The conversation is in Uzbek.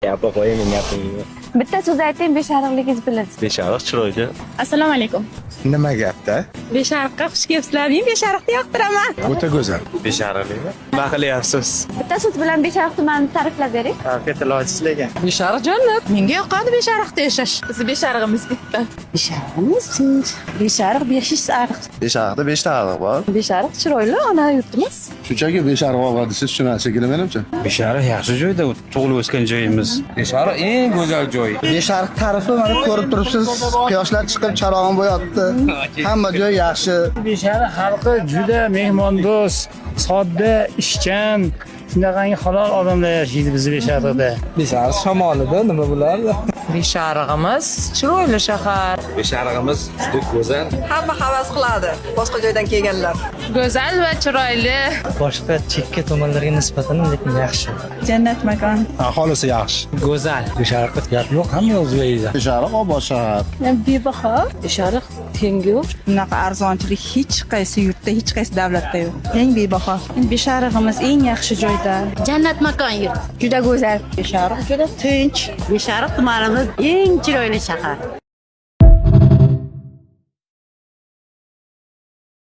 Gapni qo'ying, men gapimni. Bitta so'z ayting, beshariqligingiz bilinsin. Beshariq chiroyli. Assalomu alaykum. Nima gapda? Beshariqqa xush kelibsizlar. Men beshariqni yoqtiraman. O'ta go'zal. Beshariqlikmi? Nima qilyapsiz? Bitta so'z bilan beshariq tumanini ta'riflab bering. Tarixga ilojsiz lekin. Beshariq jannat. Menga yoqadi beshariqda yashash. Bizni besharig'imiz bitta. Besharig'imiz tinch. Beshariq beshish ariq. Beshariqda 5 ta ariq bor. Beshariq chiroyli ona yurtimiz. Shunchaki Beshariq og'a desiz tushunasiz shekilli menimcha. Beshariq yaxshi joyda, tug'ilib o'sgan joyimiz. Beshariq eng go'zal joy. Beshariq tarifi mana ko'rib turibsiz. Quyoshlar chiqib charog'im bo'yapti. Hamma joy yaxshi. Beshariq xalqi juda mehmondo'st, sodda, ishchan, shunaqangi halol odamlar yashaydi bizni Beshariqda. Beshariq shamolida nima bo'lardi? Besharig'imiz chiroyli shahar. Besharig'imiz juda go'zal. Hamma havas qiladi boshqa joydan kelganlar. Go'zal va chiroyli. Boshqa chekka tomonlarga nisbatan lekin yaxshi. Jannat makon. Aholisi yaxshi. Go'zal. Beshariqda gap yo'q, hamma o'zi yeydi. Beshariq obod shahar. Bebaho. Beshariq tengi yo'q. Bunaqa arzonchilik hech qaysi yurtda, hech qaysi davlatda yo'q. Eng bebaho. Besharig'imiz eng yaxshi joyda. Jannat makon yurt. Juda go'zal. Beshariq juda tinch. Beshariq tumanimiz eng chiroyli shahar.